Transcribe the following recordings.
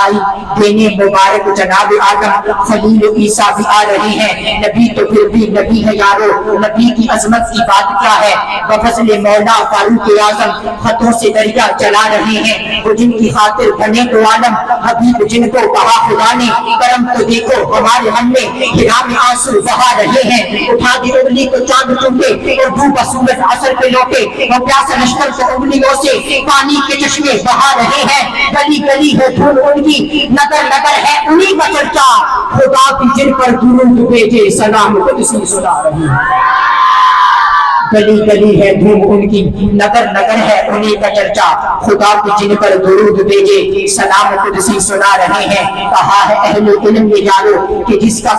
آئی دینے مبارک جناب آدم خلیل عیسیٰ بھی آ رہے ہیں، نبی تو پھر بھی نبی ہے یارو، نبی کی عظمت کی بات کیا ہے، بفضل مولا فاروق اعظم خطوں سے دریا چلا رہے ہیں، وہ جن کی خاطر بنے دو عالم، حبیب جن کو کہا خدا نے، کرم تو دیکھو ہمارے ہم میں ہرا میں آنسو بہا رہے ہیں، اٹھا دی انگلی کو چاند چومے اور ڈوبا سورج عصر پہ لوٹے، وہ پیاسا لشکر کو انگلیوں سے پانی کے چشمے بہا رہے ہیں، گلی گلی ہے دھول ان کی، نگر نگر ہے انہی کا چرچا، خدا بھی جن پر درود بھیجے سلام قدسی سنا رہی ہے، گلی گلی ہے دھوم ان کی، نگر نگر ہے انہی کا چرچا، خدا کی جن پر درود بھیجے سلام قدسی سنا رہے ہیں، کہا ہے اہل علم نے یارو کہ جس کا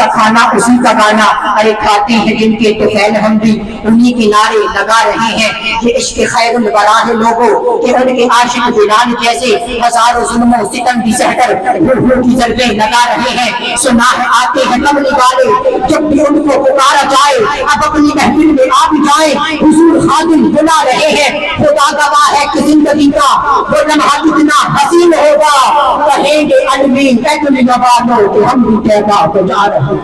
کھانا اسی کا گانا، ارے کھاتے ہیں جن کے تو فیل ہم بھی انہی کے نعرے لگا رہے ہیں، یہ عشق خیر الورا ہے لوگوں کہ ان کے عاشق بلال جیسے ہزاروں ظلم و ستم بھی سہ کر روح کی ضربیں لگا رہے ہیں، سنا ہے آتے ہیں کملی والے جب بھی ان کو پکارا جائے، اب اپنی محفل میں آ بھی جائیں، حضور خادم بلا رہے ہیں، خدا گواہ ہے کہ زندگی کا وہ لمحہ کتنا حسین ہوگا، کہیں گے علمین اے دنیا والوں کہ ہم بھی پیدا ہو جا رہے ہیں،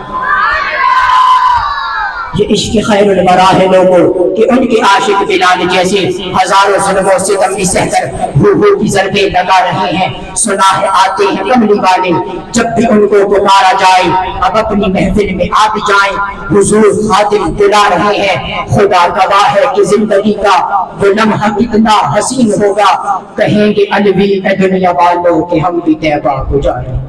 یہ عشق خیر الورا ہے لوگوں کہ ان کے عاشق بلال جیسے ہزاروں ظلم و ستم بھی سہ کر روحوں کی ضربیں لگا رہے ہیں، سنا ہے آتے ہیں کملی والے جب بھی ان کو پکارا جائے، اب اپنی محفل میں آ بھی جائیں، حضور خادم بلا رہے ہیں، خدا گواہ ہے کہ زندگی کا وہ لمحہ کتنا حسین ہوگا، کہیں گے الوی اے دنیا والوں کہ ہم بھی طیبہ ہو جا رہے ہیں۔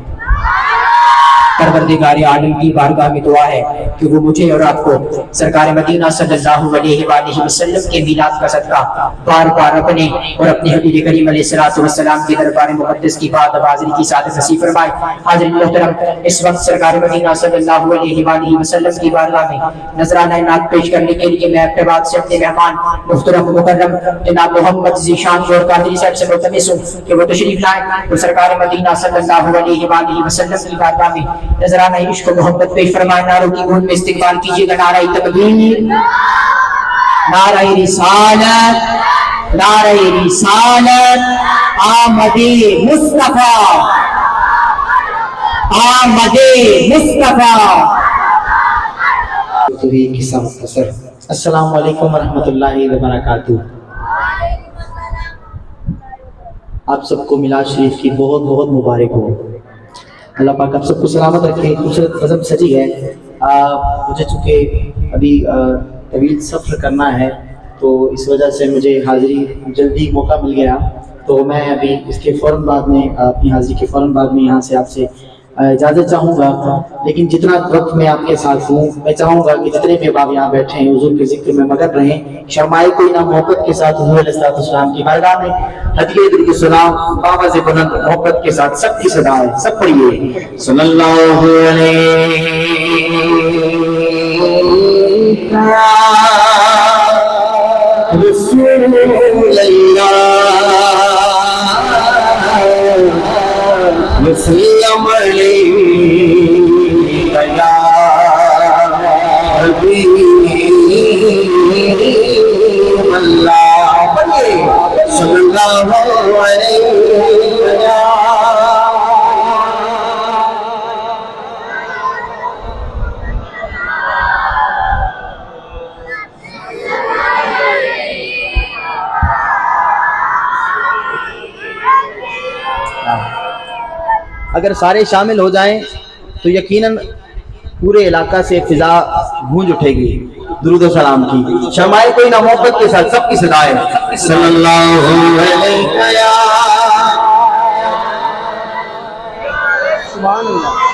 پروردگار عالم کی بارگاہ میں دعا ہے کہ وہ مجھے اور آپ کو سرکار مدینہ صلی اللہ علیہ وآلہ وسلم کے میلاد کا صدقہ بار بار اپنے اور اپنے حبیب کریم علیہ السلام کے دربار مقدس کی بات حاضری کی سعادت نصیب فرمائے۔ حاضرین محترم، اس وقت سرکار مدینہ صلی اللہ علیہ وآلہ وسلم کی بارگاہ میں نذرانہ نعت پیش کرنے کے لیے میں اپنے بعد سے اپنے مہمان محترم مکرم جناب محمد ذیشان غور قادری صاحب سے ملتمس ہوں کہ وہ تشریف لائیں اور سرکار مدینہ صلی اللہ علیہ وآلہ وسلم کی بارگاہ میں نذرانہ عشق و محبت پیش فرمائے۔ نعروں کی گونج میں استقبال کیجیے گا نعرہ تکبیر، نعرہ رسالت، نعرہ رسالت، آمد مصطفیٰ، آمد مصطفیٰ۔ السلام علیکم ورحمۃ اللہ وبرکاتہ۔ آپ سب کو میلاد شریف کی بہت بہت مبارک ہو، اللہ پاک آپ سب کو سلامت رکھے۔ خوبصورت نظم سجی ہے، مجھے چونکہ ابھی طویل سفر کرنا ہے تو اس وجہ سے مجھے حاضری جلدی موقع مل گیا، تو میں ابھی اس کے فوراً بعد میں اپنی حاضری کے فوراً بعد میں یہاں سے آپ سے اجازت چاہوں گا، لیکن جتنا وقت میں آپ کے ساتھ ہوں میں چاہوں گا کہ جتنے بھی آپ یہاں بیٹھے ہیں حضور کے ذکر میں مگن رہیں، شرمائے کوئی نہ، محبت کے ساتھ حضور علیہ السلام کی بارگاہ میں ہدیہ دل کی سلام آواز بلند محبت کے ساتھ سب کی صدا ہے، سب پڑھیے صلی اللہ علیہ رسول اللہ وسلم علیہ یا حبیب اللہ، صلی اللہ علیہ وسلم۔ اگر سارے شامل ہو جائیں تو یقیناً پورے علاقہ سے فضا گونج اٹھے گی درود و سلام کی، شرمائے کوئی نہ، محبت کے ساتھ سب کی صدا ہے صلی اللہ علیہ سبحان اللہ۔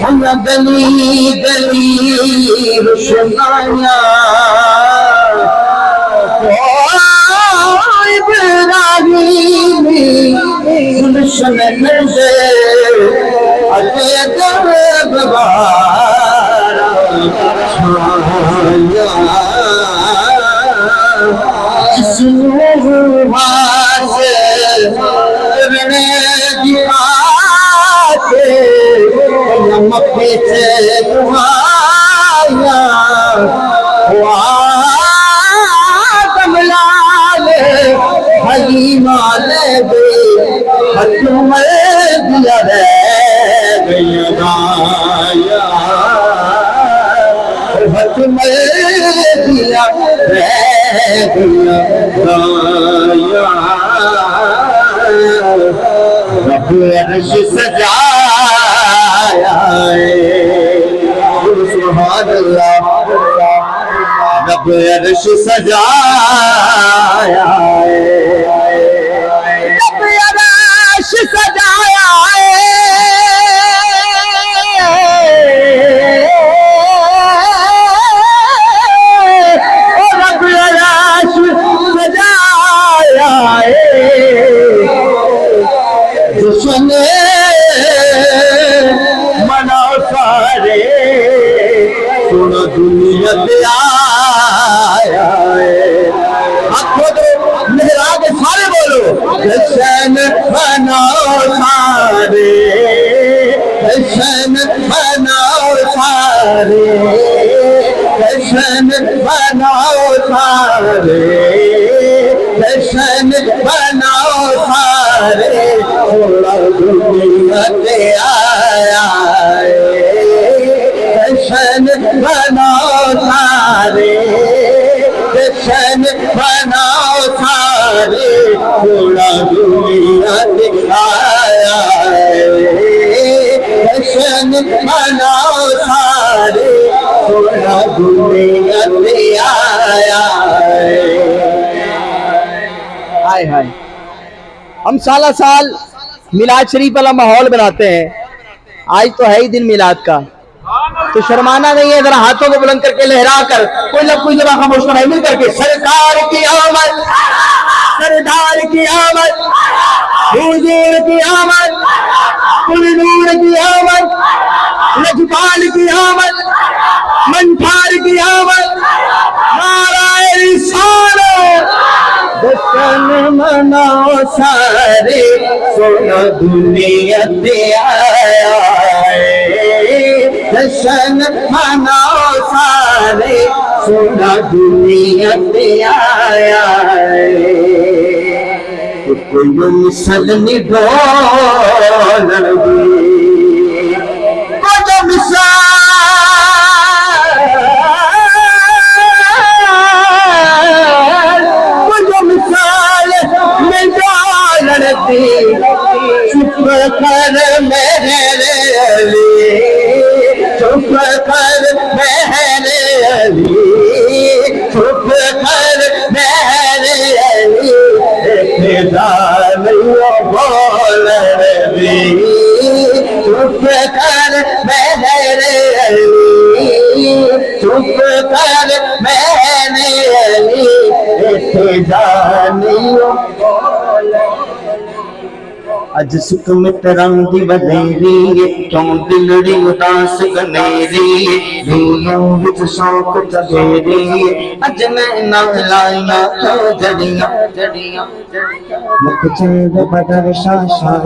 ہم گلی گلی روشنائیاں ابراہیم گلشن نظر اتے درب بارا چھایا جس نور سے رنے دیاتے مکے سے دعایا آدم لال حلیمہ لے دے حتم دیا رہ گیا گایا حتم دیا رہ گیا گایا رب عرش سجایا سبحان اللہ رب عرش سجایا رب عرش سجایا رب عرش سجایا جشن منا سارے سونا دنیا آیا ہاتھوں دو لہرا کے سارے بولو جشن مناؤ سارے جشن مناؤ سارے جشن مناؤ سارے جشن مناؤ سارے تھوڑا دنیا آیا جشن مناؤ سارے جشن مناؤ سارے تھوڑا دنیا آیا جشن مناؤ سارے تھوڑا دنیا آیا ہائے ہائے ہم سالہ سال میلاد شریف والا ماحول بناتے ہیں آج تو ہے ہی دن میلاد کا تو شرمانا نہیں ہے ذرا ہاتھوں کو بلند کر کے لہرا کر کوئی لب کوئی جگہ خاموش کرائے مل کر کے سرکار کی آمد سردار کی آمد حضور کی آمد کل نور کی آمد لجپال کی آمد منٹھار کی آمد نعرہ رسالت جشن مناؤ سارے سونا دنیا آیا جشن مناؤ سارے سونا دنیا آیا کوئی مسلم ڈول کوئی مثال میں ڈالتی چپ کر میرے علی چپ کر میرے علی چپ کر میرے علی بول رہی چپ کر میرے علی چپ کر میرے علی اج سکھ متران دی ودیری کیوں دلڑی اداس گنیری دونوں وچ شوق جگیری اج میں نہ لائیاں تو جڑیاں مکھ چند بدر شاہ شاہ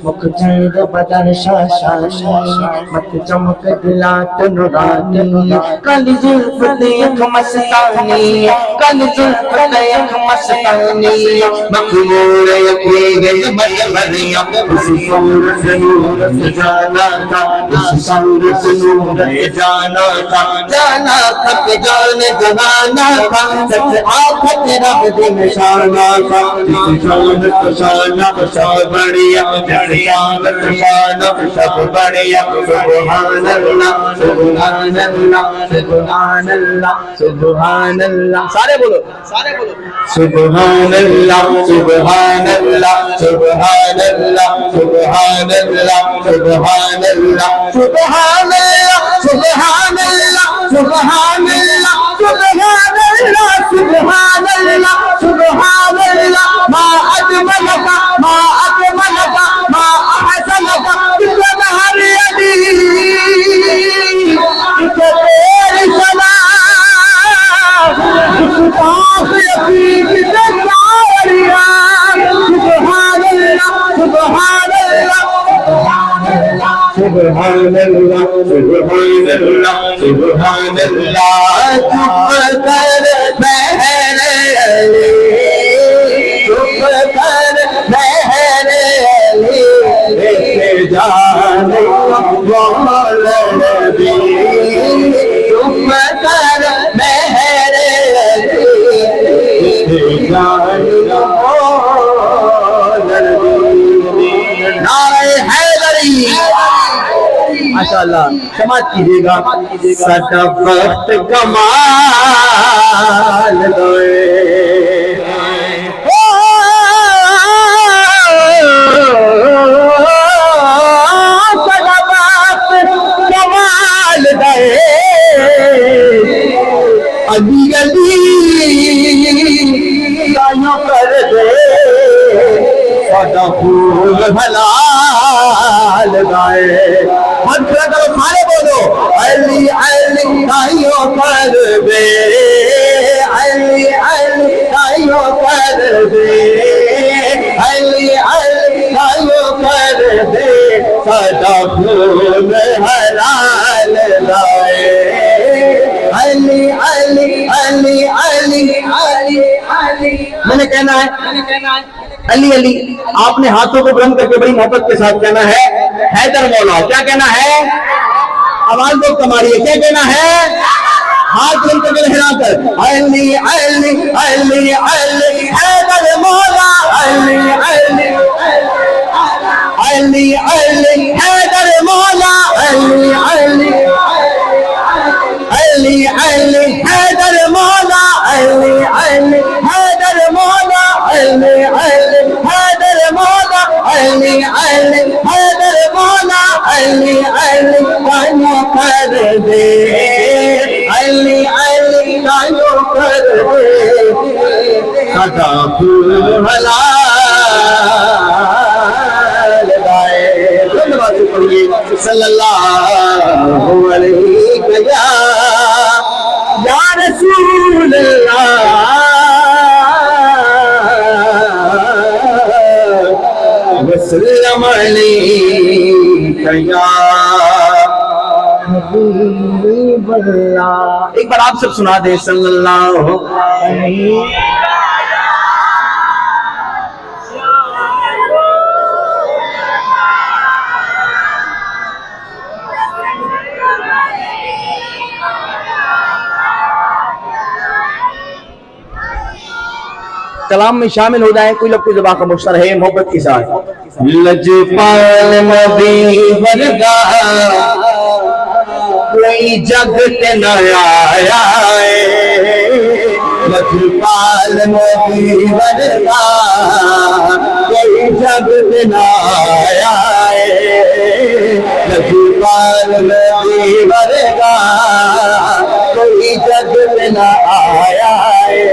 مکھ چند بدر شاہ شاہ مت چمک دلات نورانی کل زلف دیکھ مستانی کل زلف دیکھ مستانی مخمور یقین مریم اس صورت نور سے جانا تھا اس صورت نور سے جانا تھا جانا تھا کہ جان جہانا تھا سچ آفت رب دی نشانہ تھا اس شانت شانہ سب بڑیا شانت شانہ سب بڑیا سبحان اللہ سبحان اللہ سبحان اللہ سبحان اللہ سارے بولو سبحان اللہ سبحان اللہ سبحان اللہ سبحان اللہ سبحان اللہ سبحان اللہ سبحان اللہ سبحان اللہ سبحان اللہ سبحان اللہ سبحان اللہ ما اجملک ما اکملک ما احسنک سبحان علی تیری سنا سبحان یقین سبحان اللہ سبحان اللہ سبحان اللہ سبحان اللہ سبحان اللہ چپ کر بہر علی چپ کر بہر علی دیکھے جانے والا نبی چپ کر بہر علی دیکھے جانے والا نبی نعرہ حیدری ماشاءاللہ سماعت کیجیے گا سدا وقت کمال دوئے سدا وقت کمال دوئے علی علی لائنوں کر دے سدا پھول حلال گائے سارے بولو علی علی تائیوں کر دے علی علی تائیوں کر دے علی علی تائیوں کر دے سدا پھول حلال لائے علی علی علی علی علی علی میں نے کہنا ہے علی علی آپ نے ہاتھوں کو بلند کر کے بڑی محبت کے ساتھ کہنا ہے حیدر مولا کیا کہنا ہے آواز کو کماریے کیا کہنا ہے ہاتھ بلند کر کے لہرا کر علی علی علی علی حیدر مولا علی علی علی علی حیدر مولا علی علی علی علی حیدر مولا علی علی حیدر مولا علی علی حیدر مولا علی علی حیدر مولا علی علی تائیوں کر دے علی علی تائیوں کر دے سدا پھول حلال گائے دھنیواد پڑھیے صلی اللہ علیہ یا رسول اللہ وسلم علیک یا حبیب اللہ ایک بار آپ سب سنا دیں صلی اللہ علیہ کلام میں شامل ہو جائیں کوئی لفظ زبان کا مشتر ہے محبت کے ساتھ لجپال نبی ورگا کوئی جگ تے نہ آیا ہے لجپال نبی ورگا کوئی جگ تے نہ آیا ہے لجپال نبی ورگا کوئی جگ تے نہ آیا ہے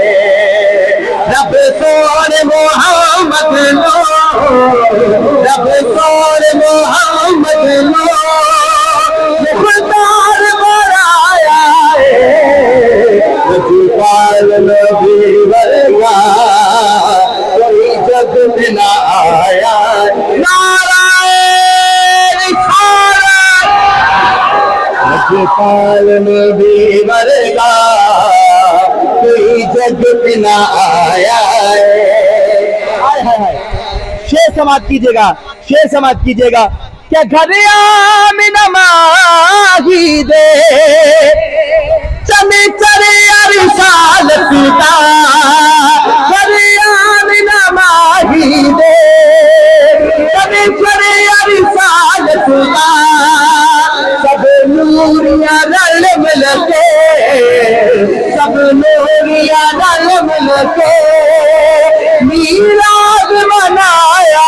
رب سور محمد نو رب سور محمد نو مختار بنایا ہے لجپال نبی ورگا کوئی جگ میں نہ آیا نعرہ رسالت لجپال نبی ورگا کوئی جگ میں نہ آیا ہے شیر سماعت کیجیے گا شیر سماعت کیجیے گا کیا گھریا میں نماہی دے چمی چریا رسالت پیتا گھریا میں نماہی دے چمی چریا رسالت پیتا سب نوریاں رل مل کے سب نوریاں رل مل کے میلاد منایا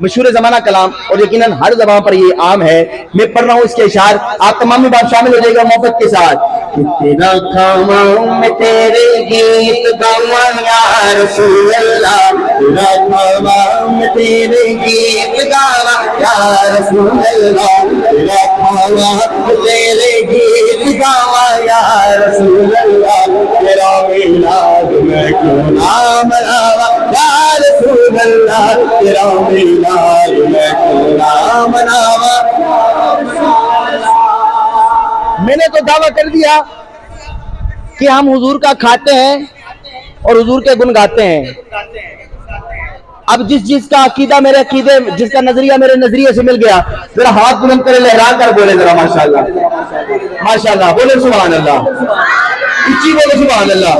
مشہور زمانہ کلام اور یقیناً ہر زبان پر یہ عام ہے. میں پڑھ رہا ہوں اس کے اشعار, آپ تمام بھی بات شامل ہو جائے گا محبت کے ساتھ. تیرا کھاواں میں تیرے گیت گاواں یا رسول اللہ, تیرا کھاواں میں تیرے گیت گاواں یا رسول اللہ, تیرا کھاواں میں تیرے گیت گاواں یا رسول اللہ, تیرا میلاد میں کیوں نہ مناواں یا رسول اللہ, تیرا میلاد میں کیوں نہ مناواں. میں نے تو دعویٰ کر دیا کہ ہم حضور کا کھاتے ہیں اور حضور کے گن گاتے ہیں. اب جس کا عقیدہ میرے عقیدے, جس کا نظریہ میرے نظریے سے مل گیا, ذرا ہاتھ بلند کرے, لہرا کر بولے ذرا ماشاءاللہ, ماشاءاللہ بولے سبحان اللہ, اچھی بولے سبحان اللہ.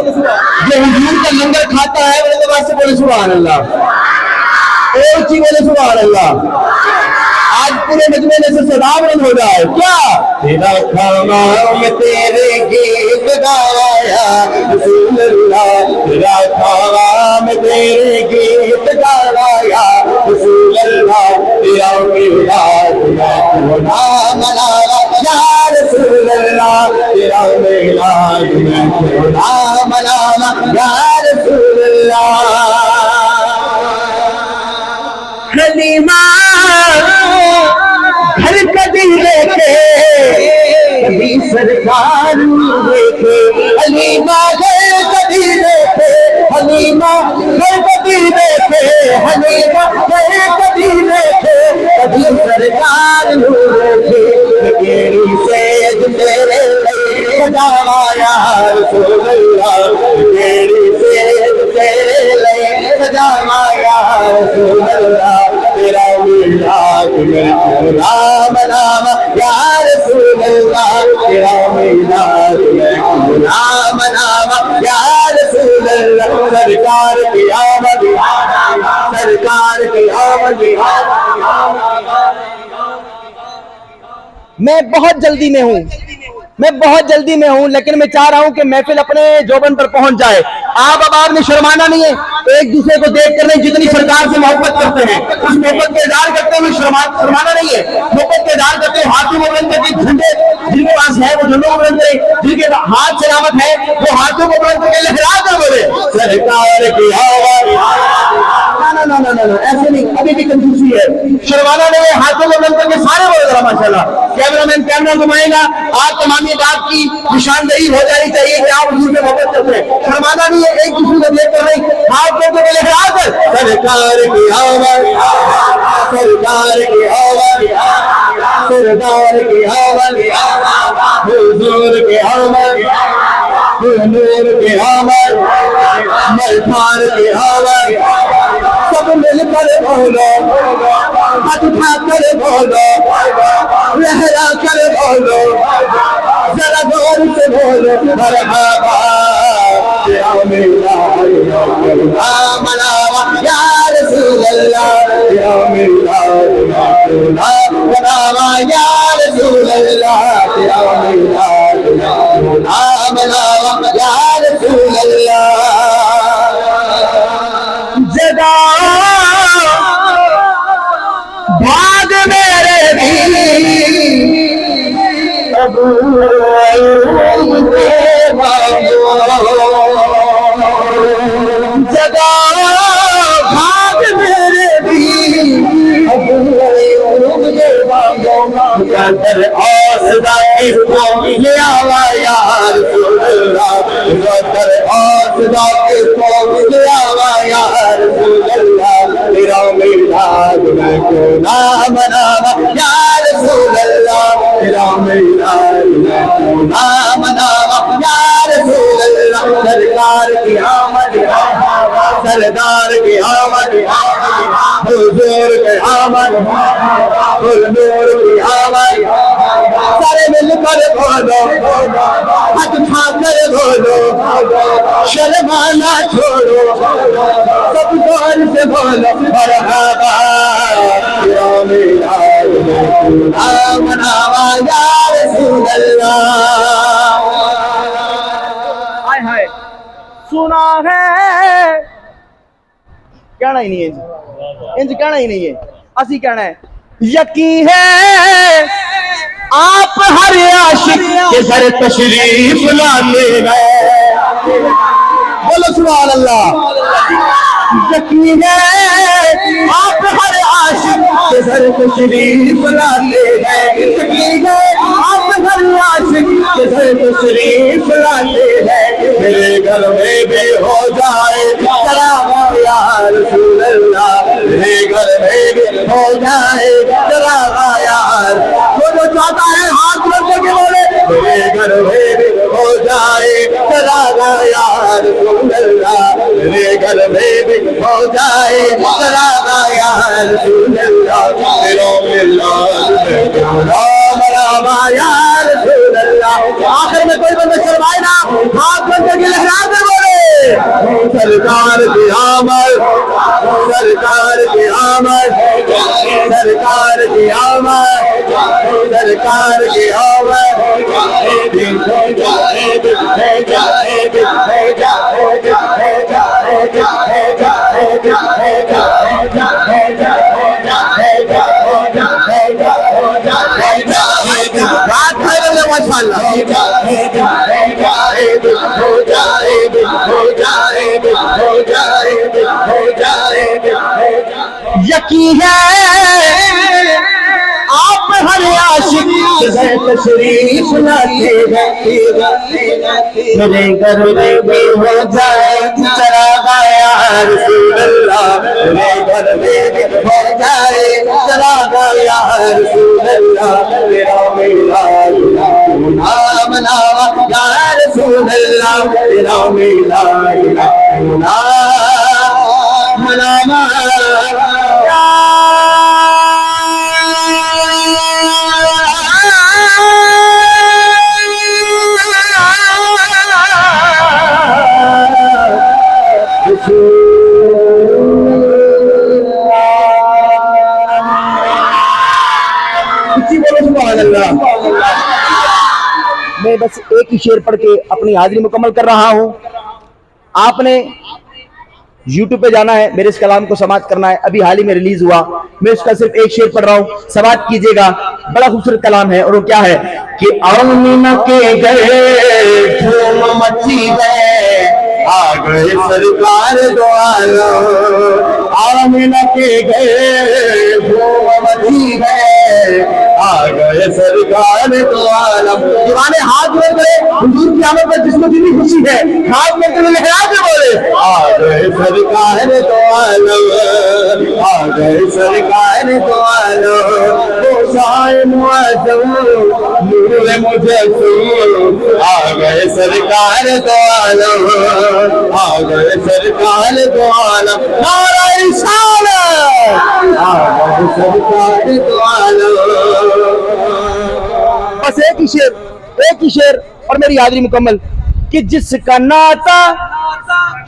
جو حضور کا لنگر کھاتا ہے میرے بات سے بولے سبحان اللہ, اور اچھی بولے سبحان اللہ. آج پورے مجمع میں سے صدا بلند ہو جائے کیا. تیرا کھاواں میں تیرے گیت گاواں یا رسول اللہ, تیرا کھاواں میں تیرے گیت گاواں یا رسول اللہ, تیرا میلاد میں کیوں نہ مناواں یا رسول اللہ, تیرا میلاد میں کیوں نہ مناواں یا رسول اللہ. حلیمہ گھر کبھی دیکھے کبھی سرکار دیکھے, حلیمہ گھر کبھی دیکھے, حلیمہ گھر کبھی دیکھے, حلیمہ گھر کبھی دیکھے, کبھی سرکار دیکھے. تیری سیج تیرے لئے سجاواں یا رسول اللہ, تیری سیج تیرے لئے سجاواں یا رسول اللہ, تیرا میلاد میں کیوں نہ مناواں یا رسول اللہ, تیرا میلاد میں کیوں نہ مناواں یا رسول اللہ. سرکار کی آمد, سرکار کی آمد. میں بہت جلدی میں ہوں, میں بہت جلدی میں ہوں, لیکن میں چاہ رہا ہوں کہ محفل اپنے جوبن پر پہنچ جائے. آپ نے شرمانا نہیں ہے, ایک دوسرے کو دیکھ کر نہیں, جتنی سرکار سے محبت کرتے ہیں اس محبت کا اظہار کرتے ہوئے شرمانا نہیں ہے. محبت کا اظہار کرتے ہوئے ہاتھوں کو بلند کر کے, جھنڈے جن کے پاس ہے وہ جھنڈوں کو بلند کریں, جن کے ہاتھ سلامت ہے وہ ہاتھوں کو بلند کر کے لہرا کر بولے سرکار کی آواز. ایسے نہیں, ابھی بھی کنجوسی ہے, شرمانا نہیں ہے, ہاتھوں کو بلند کر کے سارے بولے ذرا ماشاءاللہ. کیمرہ مین کیمرہ گھمائے گا, آپ تمامی بات کی نشاندہی ہو جانی چاہیے کہ آپ حضور سے محبت کرتے ہیں. شرمانا نہیں ہے, ایک دوسرے کو دیکھ کر نہیں, ہاتھ کو لہرا کر سرکار کی آواز, سرکار کی آواز, سرکار کی آواز, حضور کی آواز, حضور کی آواز, ملکار کی آواز. سب مل کر بولو, ہاتھ اٹھا کر بولو, لہرا کر بولو, ذرا غور سے بولو مرحبا یا میلاد مناواں یا رسول اللہ, یا میلاد مناواں یا رسول اللہ, یا میلاد مناواں یا رسول اللہ. جگہ بھاگ میرے بھی جگہ بھاگ میرے بھی در آسدہ اس کو لے آوا یا رسول اللہ, در آسدہ اس کو لے آوا یا رسول اللہ, تیرا میلاد میں کیوں نہ مناواں یا رسول اللہ, تیرا میلاد میں کیوں نہ مناواں یا رسول اللہ. سرکار کی آمد, سردار کی آمد, حضور کی آمد, حضور کی آمد. سارے مل کر بولو, ہاتھ اٹھا کر بولو, شرمانا چھوڑو, سب زور سے بولو مرحبا یا میلاد میں کیوں نہ مناواں یا رسول اللہ. ہائے سنا ہے, کہنا ہی نہیں ہے انج کہنا ہی نہیں ہے. اسی کہنا ہے یقین ہے آپ ہر عاشق کے گھر تشریف لاتے ہیں، بولو سبحان اللہ۔ یقین ہے آپ ہر عاشق کے گھر تشریف لاتے ہیں، یقین ہے آپ ہر عاشق کے گھر تشریف لاتے ہیں، میرے گھر میں بھی ہو جائے چراغ یا رسول اللہ، میرے گھر میں بھی ہو جائے چراغ یا وہ جو چاہتا ہے ہاتھ بن کے بولے میرے گھر میں بھی ہو جائے چراغ یا رسول اللہ، میرے گھر میں بھی ہو جائے چراغ یا رسول اللہ، رام رام یا رسول اللہ۔ آخر میں کوئی بندہ شرمائے نا، ہاتھ بن کے لہرا کے بولے سرکار کی آمد، سرکار کی آمد، سرکار کی آمد، سرکار کی آمد، یقین ہے آپ ہر عاشق کے گھر تشریف لاتے ہیں، میرے گھر میں بھی ہو جائے چراغ یا رسول اللہ، میرے گھر میں بھی ہو جائے چراغ یا رسول اللہ، میرا میلاد نام نام یا رسول اللہ، میرا میلاد نام نام میں بس ایک ہی شعر پڑھ کے اپنی حاضری مکمل کر رہا ہوں۔ آپ نے یوٹیوب پہ جانا ہے، میرے اس کلام کو سماعت کرنا ہے، ابھی حال ہی میں ریلیز ہوا، میں اس کا صرف ایک شعر پڑھ رہا ہوں، سماعت کیجئے گا، بڑا خوبصورت کلام ہے، اور وہ کیا ہے کہ آمینہ کے گھر دھوم مچی ہے، آ گئے سرکار دو عالم، آمینہ کے گھر دھوم مچی ہے، آ گئے سرکار دو عالم۔ دیوانے ہاتھ میں کرے حضور کی آمد پر جس کو جتنی خوشی ہے، ہاتھ میں کرے لہرا کے بولے آ گئے سرکار دو عالم، آ گئے سرکار دو عالم، وہ شاہ معظم نور مجسم، آ گئے سرکار دو عالم، آ گئے سرکار دو عالم، نعرہ رسالت، آ گئے سرکار دو عالم۔ بس ایک ہی شعر اور میری حاضری مکمل کہ جس کا ناتا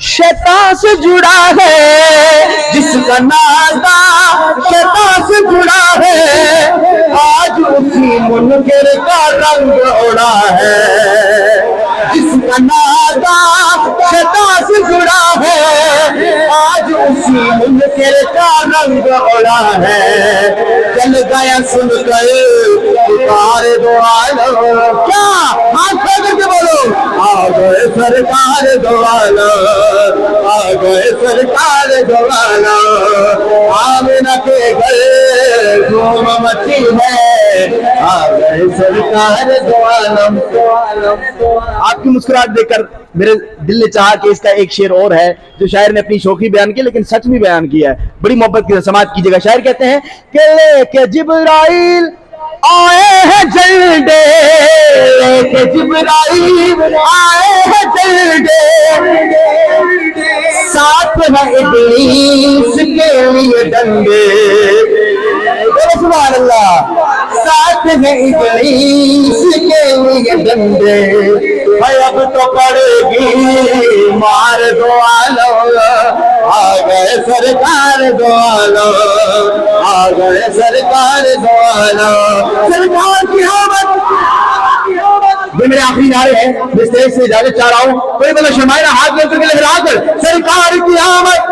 شیطان سے جڑا ہے، جس کا ناتا شیطان سے جڑا ہے، آج اسی منکر کا رنگ اڑا ہے، جس کا ناتا شیطان سے جڑا ہے، آج اسی منکر کا رنگ اڑا ہے، چل گیا سن کر پکار دو عالم، کیا ہاتھ پھیر کر کے بولو آ گئے سرکار دو عالم، آ گئے سرکار دو عالم، آمینہ کے گھر دھوم مچی ہے، آ گئے سرکار دو عالم۔ آپ کی مسکراہٹ دیکھ کر میرے دل نے چاہا کہ اس کا ایک شعر اور ہے جو شاعر نے اپنی شوخی بیان کی لیکن سچ بھی بیان کیا ہے، بڑی محبت کی سماعت کیجیے گا۔ شاعر کہتے ہیں کہ لے کے جبرائیل آئے ہیں جلدے، لے کے جبرائیل آئے ہیں جلدے، ساتھ ہے ابلیس کے لیے ڈنڈے، سبحان اللہ، ساتھ ہے ابلیس کے لیے ڈنڈے، اب تو پڑے گی مار دو عالم، آ گئے سرکار دو عالم، آ گئے سرکار دو عالم، سرکار کی آمد۔ یہ میرے آخری نعرے ہیں، میں اسٹیج سے اجازت چاہ رہا ہوں، کوئی بندہ شرمائے نہ، ہاتھ میں کر کے لہرا کر سرکار کی آمد،